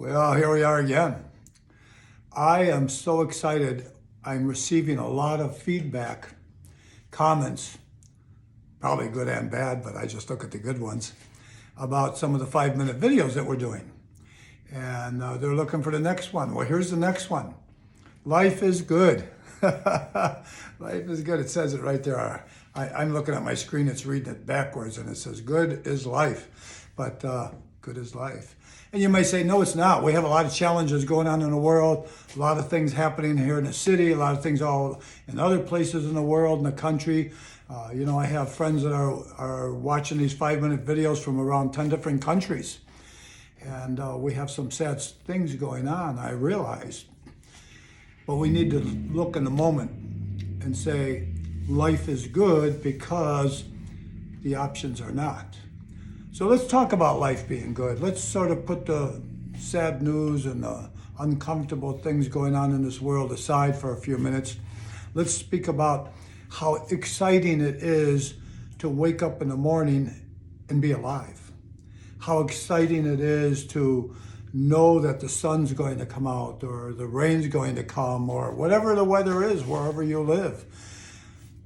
Well, here we are again. I am so excited. I'm receiving a lot of feedback, comments, probably good and bad, but I just look at the good ones, about some of the 5-minute videos that we're doing. And they're looking for the next one. Well, here's the next one. Life is good. Life is good. It says it right there. I'm looking at my screen. It's reading it backwards, and it says, good is life. But good is life. And you may say, no, it's not. We have a lot of challenges going on in the world, a lot of things happening here in the city, a lot of things all in other places in the world, in the country. I have friends that are watching these 5-minute videos from around 10 different countries. And we have some sad things going on, I realize. But we need to look in the moment and say, life is good because the options are not. So let's talk about life being good. Let's sort of put the sad news and the uncomfortable things going on in this world aside for a few minutes. Let's speak about how exciting it is to wake up in the morning and be alive. How exciting it is to know that the sun's going to come out or the rain's going to come or whatever the weather is wherever you live.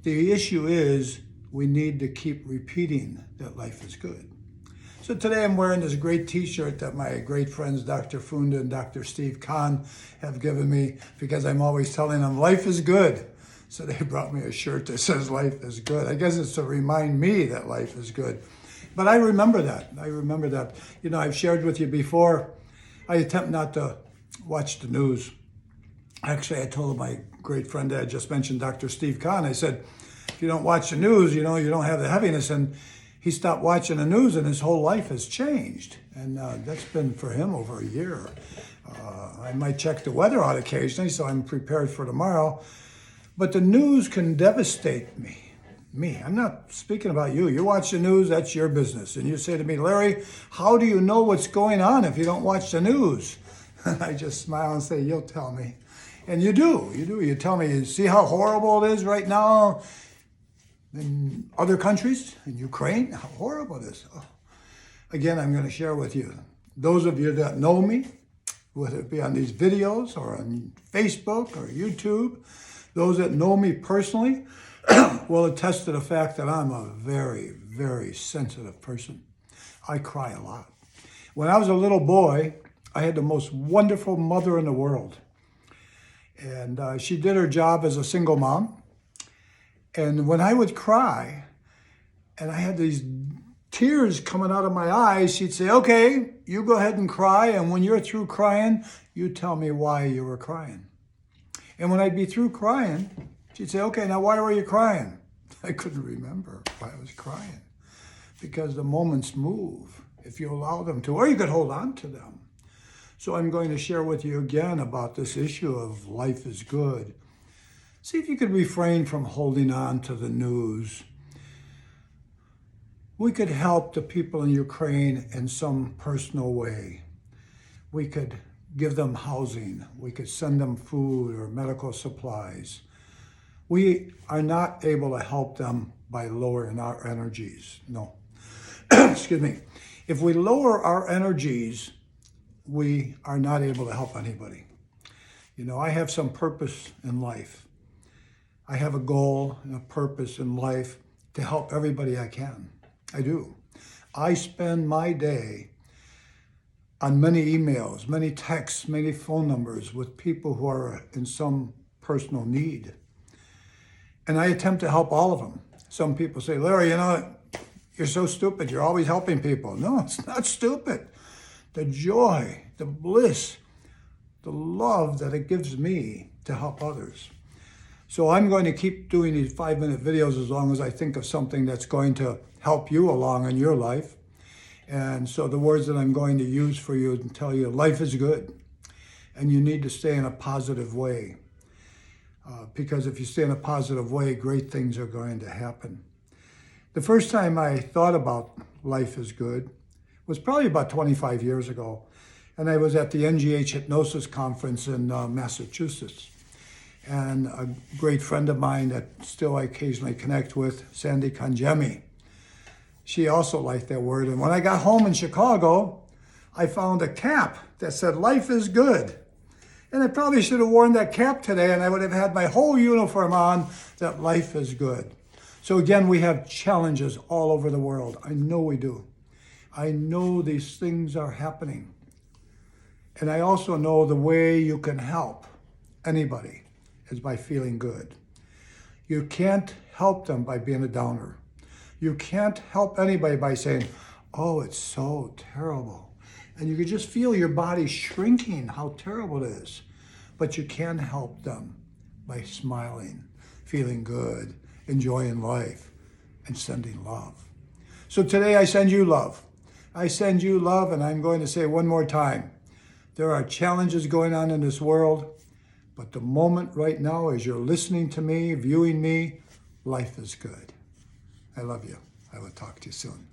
The issue is we need to keep repeating that life is good. So today I'm wearing this great t-shirt that my great friends Dr. Funda and Dr. Steve Kahn have given me because I'm always telling them life is good. So they brought me a shirt that says life is good. I guess it's to remind me that life is good. But I remember that. I've shared with you before, I attempt not to watch the news. Actually, I told my great friend that I just mentioned, Dr. Steve Kahn, I said, if you don't watch the news, you don't have the heaviness. And he stopped watching the news and his whole life has changed. And that's been for him over a year. I might check the weather out occasionally, so I'm prepared for tomorrow. But the news can devastate me. I'm not speaking about you. You watch the news, that's your business. And you say to me, Larry, how do you know what's going on if you don't watch the news? I just smile and say, you'll tell me. And you do. You tell me, you see how horrible it is right now in other countries, in Ukraine, how horrible it is. Oh. Again, I'm going to share with you. Those of you that know me, whether it be on these videos or on Facebook or YouTube, those that know me personally will attest to the fact that I'm a very, very sensitive person. I cry a lot. When I was a little boy, I had the most wonderful mother in the world. And she did her job as a single mom. And when I would cry, and I had these tears coming out of my eyes, she'd say, okay, you go ahead and cry. And when you're through crying, you tell me why you were crying. And when I'd be through crying, she'd say, okay, now why were you crying? I couldn't remember why I was crying. Because the moments move if you allow them to, or you could hold on to them. So I'm going to share with you again about this issue of life is good. See if you could refrain from holding on to the news. We could help the people in Ukraine in some personal way. We could give them housing. We could send them food or medical supplies. We are not able to help them by lowering our energies. No. Excuse me. If we lower our energies, we are not able to help anybody. I have some purpose in life. I have a goal and a purpose in life to help everybody I can. I do. I spend my day on many emails, many texts, many phone numbers with people who are in some personal need. And I attempt to help all of them. Some people say, Larry, you're so stupid. You're always helping people. No, it's not stupid. The joy, the bliss, the love that it gives me to help others. So I'm going to keep doing these 5-minute videos as long as I think of something that's going to help you along in your life. And so the words that I'm going to use for you and tell you, life is good. And you need to stay in a positive way. Because if you stay in a positive way, great things are going to happen. The first time I thought about life is good was probably about 25 years ago. And I was at the NGH Hypnosis Conference in Massachusetts. And a great friend of mine that still I occasionally connect with, Sandy Kanjemi, she also liked that word. And when I got home in Chicago, I found a cap that said, "Life is good." And I probably should have worn that cap today, and I would have had my whole uniform on that life is good. So again, we have challenges all over the world. I know we do. I know these things are happening. And I also know the way you can help anybody is by feeling good. You can't help them by being a downer. You can't help anybody by saying, "Oh, it's so terrible." And you can just feel your body shrinking, how terrible it is. But you can help them by smiling, feeling good, enjoying life, and sending love. So today I send you love. I send you love, and I'm going to say one more time, there are challenges going on in this world, but the moment right now as you're listening to me, viewing me, life is good. I love you. I will talk to you soon.